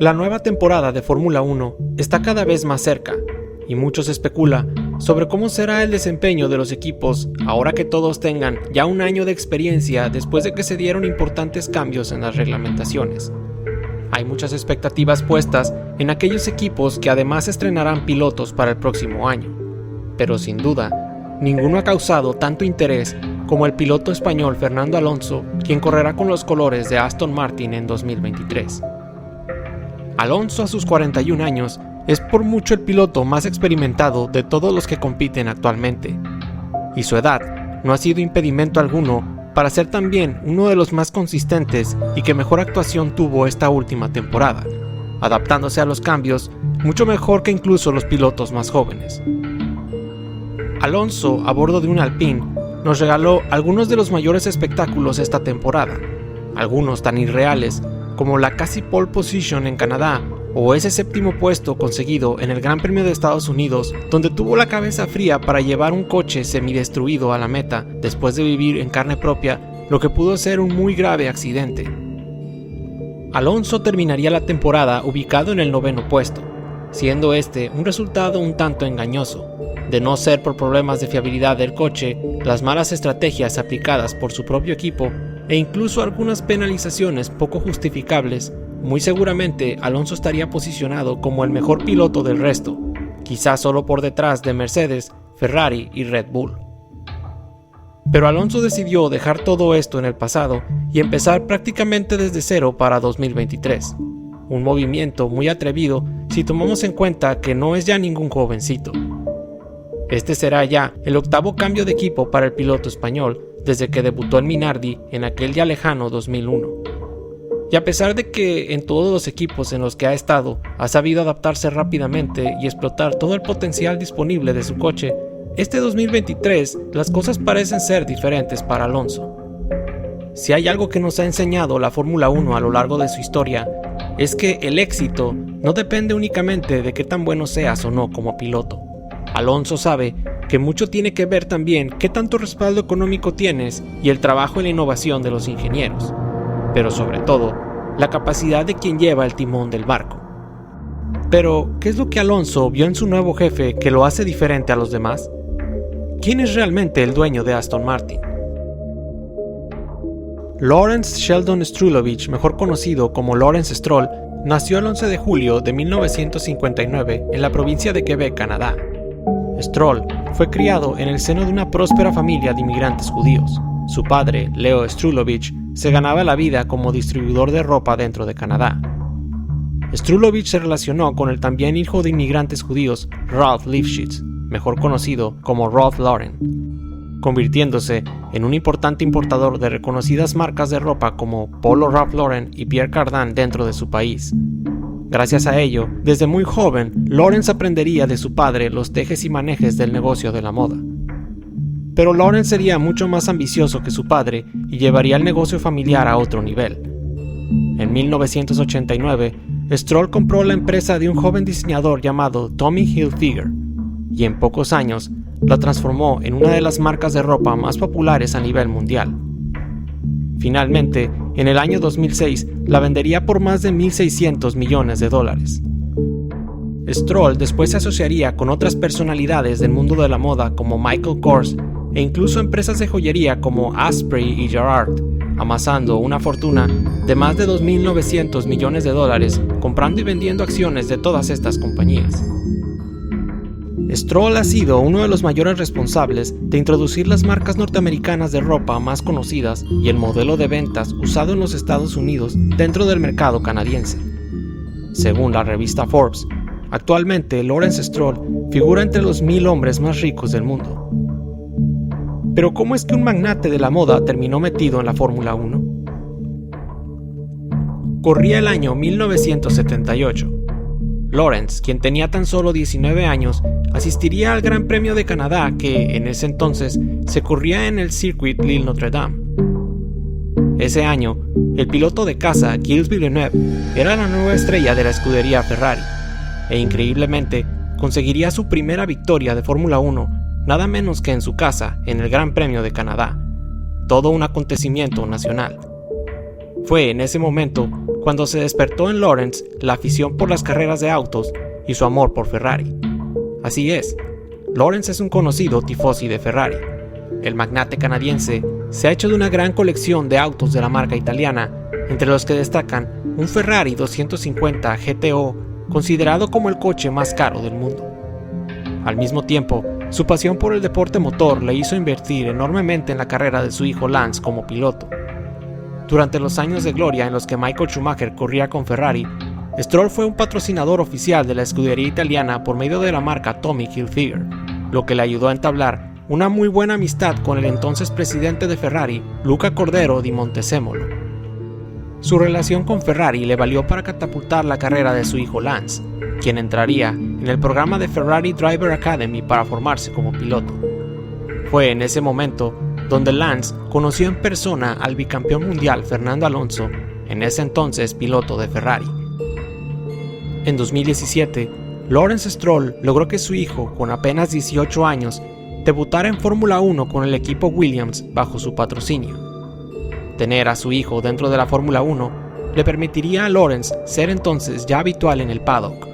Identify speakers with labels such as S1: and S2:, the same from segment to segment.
S1: La nueva temporada de Fórmula 1 está cada vez más cerca, y mucho se especula sobre cómo será el desempeño de los equipos ahora que todos tengan ya un año de experiencia después de que se dieron importantes cambios en las reglamentaciones. Hay muchas expectativas puestas en aquellos equipos que además estrenarán pilotos para el próximo año, pero sin duda, ninguno ha causado tanto interés como el piloto español Fernando Alonso, quien correrá con los colores de Aston Martin en 2023. Alonso, a sus 41 años, es por mucho el piloto más experimentado de todos los que compiten actualmente, y su edad no ha sido impedimento alguno para ser también uno de los más consistentes y que mejor actuación tuvo esta última temporada, adaptándose a los cambios mucho mejor que incluso los pilotos más jóvenes. Alonso, a bordo de un Alpine, nos regaló algunos de los mayores espectáculos esta temporada, algunos tan irreales como la casi pole position en Canadá o ese séptimo puesto conseguido en el Gran Premio de Estados Unidos, donde tuvo la cabeza fría para llevar un coche semidestruido a la meta después de vivir en carne propia lo que pudo ser un muy grave accidente. Alonso terminaría la temporada ubicado en el 9º puesto, siendo este un resultado un tanto engañoso, de no ser por problemas de fiabilidad del coche, las malas estrategias aplicadas por su propio equipo e incluso algunas penalizaciones poco justificables. Muy seguramente Alonso estaría posicionado como el mejor piloto del resto, quizás solo por detrás de Mercedes, Ferrari y Red Bull. Pero Alonso decidió dejar todo esto en el pasado y empezar prácticamente desde cero para 2023, un movimiento muy atrevido si tomamos en cuenta que no es ya ningún jovencito. Este será ya el 8º cambio de equipo para el piloto español desde que debutó en Minardi en aquel ya lejano 2001. Y a pesar de que en todos los equipos en los que ha estado ha sabido adaptarse rápidamente y explotar todo el potencial disponible de su coche, este 2023 las cosas parecen ser diferentes para Alonso. Si hay algo que nos ha enseñado la Fórmula 1 a lo largo de su historia, es que el éxito no depende únicamente de qué tan bueno seas o no como piloto. Alonso sabe que mucho tiene que ver también qué tanto respaldo económico tienes y el trabajo y la innovación de los ingenieros, pero sobre todo, la capacidad de quien lleva el timón del barco. Pero, ¿qué es lo que Alonso vio en su nuevo jefe que lo hace diferente a los demás? ¿Quién es realmente el dueño de Aston Martin? Lawrence Sheldon Strulovich, mejor conocido como Lawrence Stroll, nació el 11 de julio de 1959 en la provincia de Quebec, Canadá. Stroll fue criado en el seno de una próspera familia de inmigrantes judíos. Su padre, Leo Strulovich, se ganaba la vida como distribuidor de ropa dentro de Canadá. Strulovich se relacionó con el también hijo de inmigrantes judíos, Ralph Lifshitz, mejor conocido como Ralph Lauren, convirtiéndose en un importante importador de reconocidas marcas de ropa como Polo Ralph Lauren y Pierre Cardin dentro de su país. Gracias a ello, desde muy joven, Lawrence aprendería de su padre los tejes y manejes del negocio de la moda. Pero Lawrence sería mucho más ambicioso que su padre y llevaría el negocio familiar a otro nivel. En 1989, Stroll compró la empresa de un joven diseñador llamado Tommy Hilfiger, y en pocos años la transformó en una de las marcas de ropa más populares a nivel mundial. Finalmente, en el año 2006, la vendería por más de $1.600 millones. Stroll después se asociaría con otras personalidades del mundo de la moda como Michael Kors e incluso empresas de joyería como Asprey y Gerard, amasando una fortuna de más de $2.900 millones comprando y vendiendo acciones de todas estas compañías. Stroll ha sido uno de los mayores responsables de introducir las marcas norteamericanas de ropa más conocidas y el modelo de ventas usado en los Estados Unidos dentro del mercado canadiense. Según la revista Forbes, actualmente Lawrence Stroll figura entre los 1.000 hombres más ricos del mundo. Pero ¿cómo es que un magnate de la moda terminó metido en la Fórmula 1? Corría el año 1978. Lawrence, quien tenía tan solo 19 años, asistiría al Gran Premio de Canadá que, en ese entonces, se corría en el Circuit Lille Notre Dame. Ese año, el piloto de caza Gilles Villeneuve era la nueva estrella de la escudería Ferrari, e increíblemente conseguiría su primera victoria de Fórmula 1 nada menos que en su casa en el Gran Premio de Canadá, todo un acontecimiento nacional. Fue en ese momento cuando se despertó en Lawrence la afición por las carreras de autos y su amor por Ferrari. Así es, Lawrence es un conocido tifosi de Ferrari. El magnate canadiense se ha hecho de una gran colección de autos de la marca italiana, entre los que destacan un Ferrari 250 GTO, considerado como el coche más caro del mundo. Al mismo tiempo, su pasión por el deporte motor le hizo invertir enormemente en la carrera de su hijo Lance como piloto. Durante los años de gloria en los que Michael Schumacher corría con Ferrari, Stroll fue un patrocinador oficial de la escudería italiana por medio de la marca Tommy Hilfiger, lo que le ayudó a entablar una muy buena amistad con el entonces presidente de Ferrari, Luca Cordero di Montezemolo. Su relación con Ferrari le valió para catapultar la carrera de su hijo Lance, quien entraría en el programa de Ferrari Driver Academy para formarse como piloto. Fue en ese momento donde Lance conoció en persona al bicampeón mundial Fernando Alonso, en ese entonces piloto de Ferrari. En 2017, Lawrence Stroll logró que su hijo, con apenas 18 años, debutara en Fórmula 1 con el equipo Williams bajo su patrocinio. Tener a su hijo dentro de la Fórmula 1 le permitiría a Lawrence ser entonces ya habitual en el paddock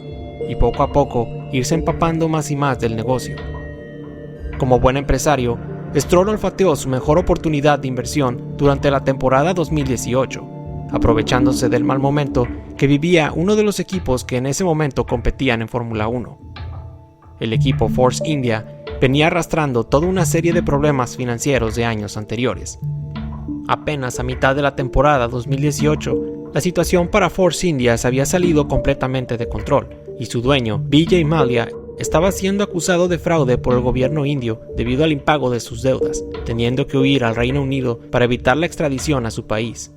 S1: y poco a poco irse empapando más y más del negocio. Como buen empresario, Stroll olfateó su mejor oportunidad de inversión durante la temporada 2018, aprovechándose del mal momento que vivía uno de los equipos que en ese momento competían en Fórmula 1. El equipo Force India venía arrastrando toda una serie de problemas financieros de años anteriores. Apenas a mitad de la temporada 2018, la situación para Force India se había salido completamente de control y su dueño, Vijay Mallya, estaba siendo acusado de fraude por el gobierno indio debido al impago de sus deudas, teniendo que huir al Reino Unido para evitar la extradición a su país.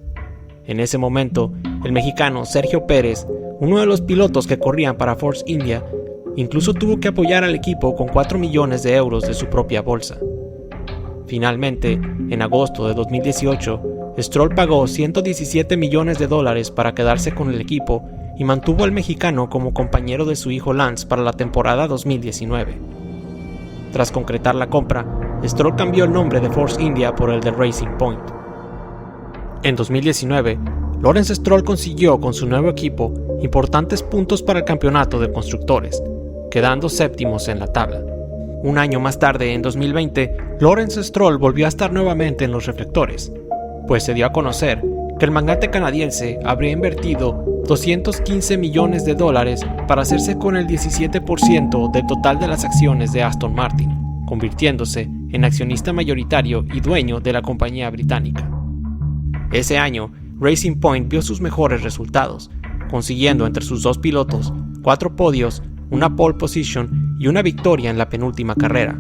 S1: En ese momento, el mexicano Sergio Pérez, uno de los pilotos que corrían para Force India, incluso tuvo que apoyar al equipo con 4 millones de euros de su propia bolsa. Finalmente, en agosto de 2018, Stroll pagó $117 millones para quedarse con el equipo y mantuvo al mexicano como compañero de su hijo Lance para la temporada 2019. Tras concretar la compra, Stroll cambió el nombre de Force India por el de Racing Point. En 2019, Lawrence Stroll consiguió con su nuevo equipo importantes puntos para el campeonato de constructores, quedando séptimos en la tabla. Un año más tarde, en 2020, Lawrence Stroll volvió a estar nuevamente en los reflectores, pues se dio a conocer que el magnate canadiense habría invertido $215 millones para hacerse con el 17% del total de las acciones de Aston Martin, convirtiéndose en accionista mayoritario y dueño de la compañía británica. Ese año, Racing Point vio sus mejores resultados, consiguiendo entre sus dos pilotos 4 podios, una pole position y una victoria en la penúltima carrera.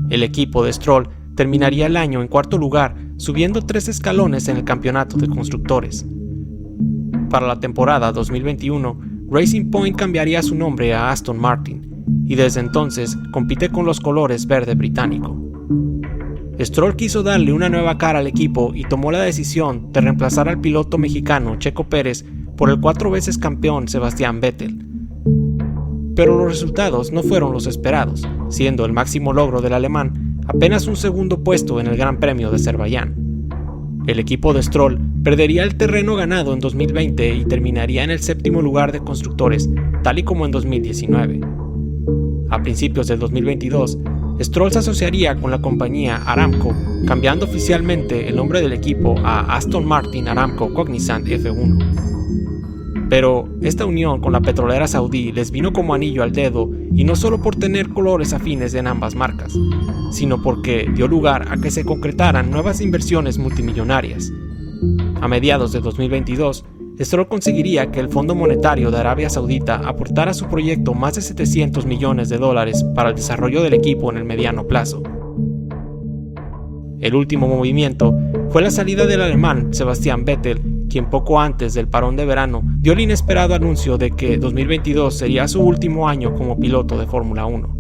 S1: El equipo de Stroll terminaría el año en cuarto lugar, subiendo 3 escalones en el campeonato de constructores. Para la temporada 2021, Racing Point cambiaría su nombre a Aston Martin, y desde entonces compite con los colores verde británico. Stroll quiso darle una nueva cara al equipo y tomó la decisión de reemplazar al piloto mexicano Checo Pérez por el 4 veces campeón Sebastián Vettel. Pero los resultados no fueron los esperados, siendo el máximo logro del alemán apenas un segundo puesto en el Gran Premio de Azerbaiyán. El equipo de Stroll perdería el terreno ganado en 2020 y terminaría en el 7º lugar de constructores, tal y como en 2019. A principios del 2022, Stroll se asociaría con la compañía Aramco, cambiando oficialmente el nombre del equipo a Aston Martin Aramco Cognizant F1. Pero esta unión con la petrolera saudí les vino como anillo al dedo, y no solo por tener colores afines en ambas marcas, sino porque dio lugar a que se concretaran nuevas inversiones multimillonarias. A mediados de 2022, Stroll conseguiría que el Fondo Monetario de Arabia Saudita aportara a su proyecto más de $700 millones para el desarrollo del equipo en el mediano plazo. El último movimiento fue la salida del alemán Sebastián Vettel, quien poco antes del parón de verano dio el inesperado anuncio de que 2022 sería su último año como piloto de Fórmula 1.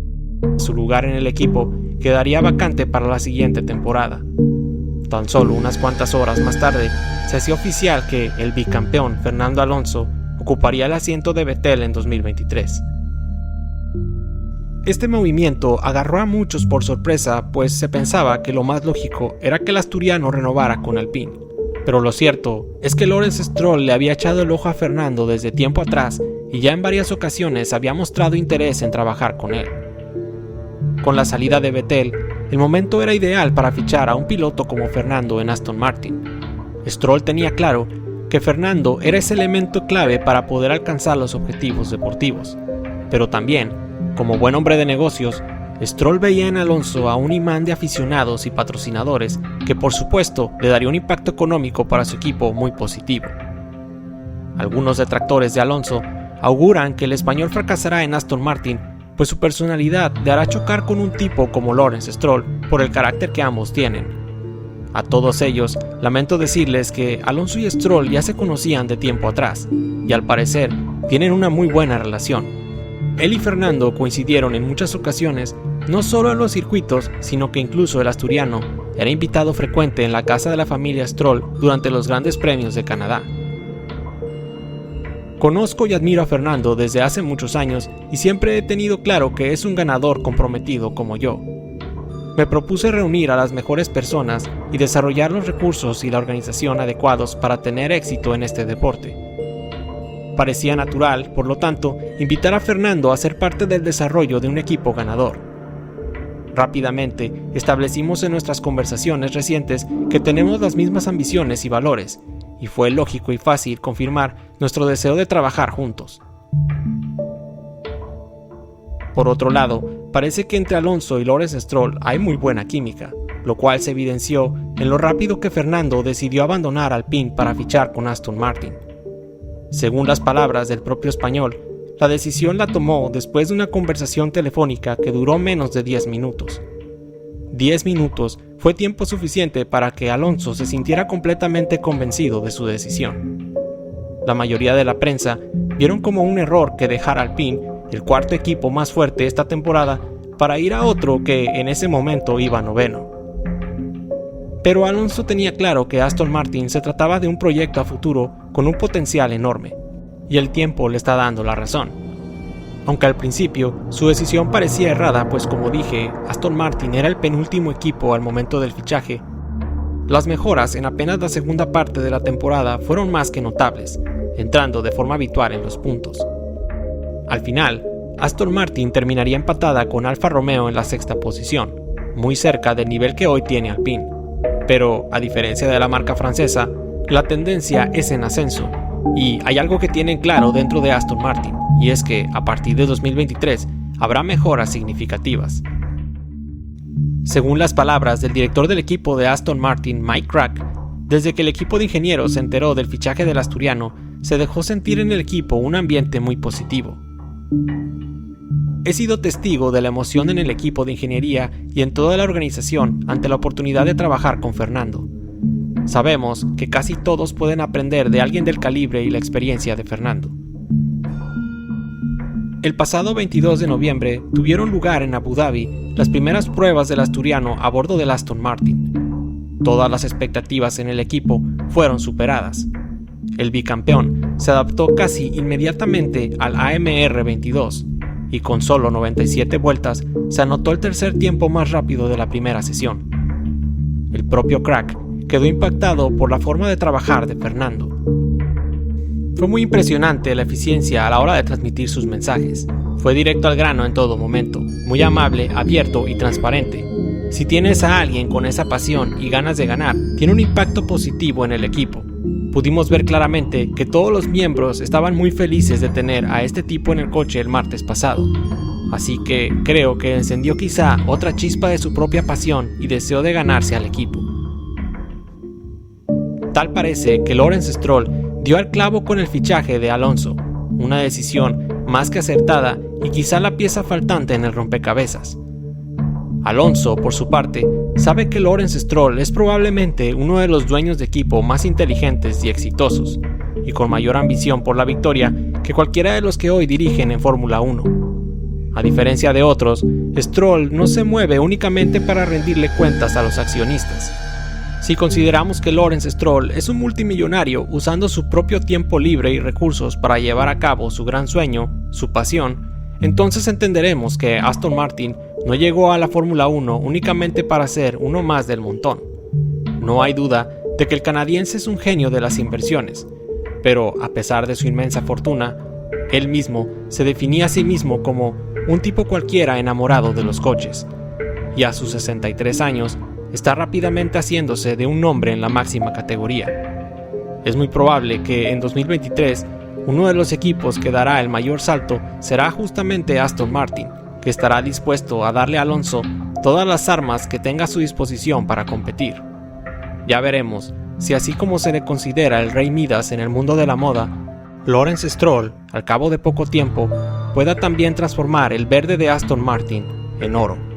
S1: Su lugar en el equipo quedaría vacante para la siguiente temporada. Tan solo unas cuantas horas más tarde, se hacía oficial que el bicampeón Fernando Alonso ocuparía el asiento de Vettel en 2023. Este movimiento agarró a muchos por sorpresa, pues se pensaba que lo más lógico era que el asturiano renovara con Alpine, Pero lo cierto es que Lawrence Stroll le había echado el ojo a Fernando desde tiempo atrás y ya en varias ocasiones había mostrado interés en trabajar con él. Con la salida de Vettel, el momento era ideal para fichar a un piloto como Fernando en Aston Martin. Stroll tenía claro que Fernando era ese elemento clave para poder alcanzar los objetivos deportivos, pero también, como buen hombre de negocios, Stroll veía en Alonso a un imán de aficionados y patrocinadores que por supuesto le daría un impacto económico para su equipo muy positivo. Algunos detractores de Alonso auguran que el español fracasará en Aston Martin, pues su personalidad le hará chocar con un tipo como Lawrence Stroll por el carácter que ambos tienen. A todos ellos, lamento decirles que Alonso y Stroll ya se conocían de tiempo atrás, y al parecer tienen una muy buena relación. Él y Fernando coincidieron en muchas ocasiones, no solo en los circuitos, sino que incluso el asturiano era invitado frecuente en la casa de la familia Stroll durante los grandes premios de Canadá. Conozco y admiro a Fernando desde hace muchos años y siempre he tenido claro que es un ganador comprometido como yo. Me propuse reunir a las mejores personas y desarrollar los recursos y la organización adecuados para tener éxito en este deporte. Parecía natural, por lo tanto, invitar a Fernando a ser parte del desarrollo de un equipo ganador. Rápidamente, establecimos en nuestras conversaciones recientes que tenemos las mismas ambiciones y valores, y fue lógico y fácil confirmar nuestro deseo de trabajar juntos. Por otro lado, parece que entre Alonso y Lawrence Stroll hay muy buena química, lo cual se evidenció en lo rápido que Fernando decidió abandonar Alpine para fichar con Aston Martin. Según las palabras del propio español, la decisión la tomó después de una conversación telefónica que duró menos de 10 minutos. 10 minutos fue tiempo suficiente para que Alonso se sintiera completamente convencido de su decisión. La mayoría de la prensa vieron como un error que dejara Alpine, el cuarto equipo más fuerte esta temporada, para ir a otro que en ese momento iba noveno. Pero Alonso tenía claro que Aston Martin se trataba de un proyecto a futuro con un potencial enorme, y el tiempo le está dando la razón. Aunque al principio su decisión parecía errada, pues como dije, Aston Martin era el penúltimo equipo al momento del fichaje, las mejoras en apenas la segunda parte de la temporada fueron más que notables, entrando de forma habitual en los puntos. Al final, Aston Martin terminaría empatada con Alfa Romeo en la sexta posición, muy cerca del nivel que hoy tiene Alpine. Pero, a diferencia de la marca francesa, la tendencia es en ascenso, y hay algo que tienen claro dentro de Aston Martin, y es que a partir de 2023 habrá mejoras significativas. Según las palabras del director del equipo de Aston Martin, Mike Crack, desde que el equipo de ingenieros se enteró del fichaje del asturiano, se dejó sentir en el equipo un ambiente muy positivo. He sido testigo de la emoción en el equipo de ingeniería y en toda la organización ante la oportunidad de trabajar con Fernando. Sabemos que casi todos pueden aprender de alguien del calibre y la experiencia de Fernando. El pasado 22 de noviembre tuvieron lugar en Abu Dhabi las primeras pruebas del asturiano a bordo del Aston Martin. Todas las expectativas en el equipo fueron superadas. El bicampeón se adaptó casi inmediatamente al AMR 22 y con solo 97 vueltas se anotó el tercer tiempo más rápido de la primera sesión. El propio Crack quedó impactado por la forma de trabajar de Fernando. Fue muy impresionante la eficiencia a la hora de transmitir sus mensajes. Fue directo al grano en todo momento, muy amable, abierto y transparente. Si tienes a alguien con esa pasión y ganas de ganar, tiene un impacto positivo en el equipo. Pudimos ver claramente que todos los miembros estaban muy felices de tener a este tipo en el coche el martes pasado. Así que creo que encendió quizá otra chispa de su propia pasión y deseo de ganarse al equipo. Tal parece que Lawrence Stroll dio al clavo con el fichaje de Alonso, una decisión más que acertada y quizá la pieza faltante en el rompecabezas. Alonso, por su parte, sabe que Lawrence Stroll es probablemente uno de los dueños de equipo más inteligentes y exitosos, y con mayor ambición por la victoria que cualquiera de los que hoy dirigen en Fórmula 1. A diferencia de otros, Stroll no se mueve únicamente para rendirle cuentas a los accionistas. Si consideramos que Lawrence Stroll es un multimillonario usando su propio tiempo libre y recursos para llevar a cabo su gran sueño, su pasión, entonces entenderemos que Aston Martin no llegó a la Fórmula 1 únicamente para ser uno más del montón. No hay duda de que el canadiense es un genio de las inversiones, pero a pesar de su inmensa fortuna, él mismo se definía a sí mismo como un tipo cualquiera enamorado de los coches, y a sus 63 años está rápidamente haciéndose de un nombre en la máxima categoría. Es muy probable que en 2023 uno de los equipos que dará el mayor salto será justamente Aston Martin, que estará dispuesto a darle a Alonso todas las armas que tenga a su disposición para competir. Ya veremos si, así como se le considera el rey Midas en el mundo de la moda, Lawrence Stroll, al cabo de poco tiempo, pueda también transformar el verde de Aston Martin en oro.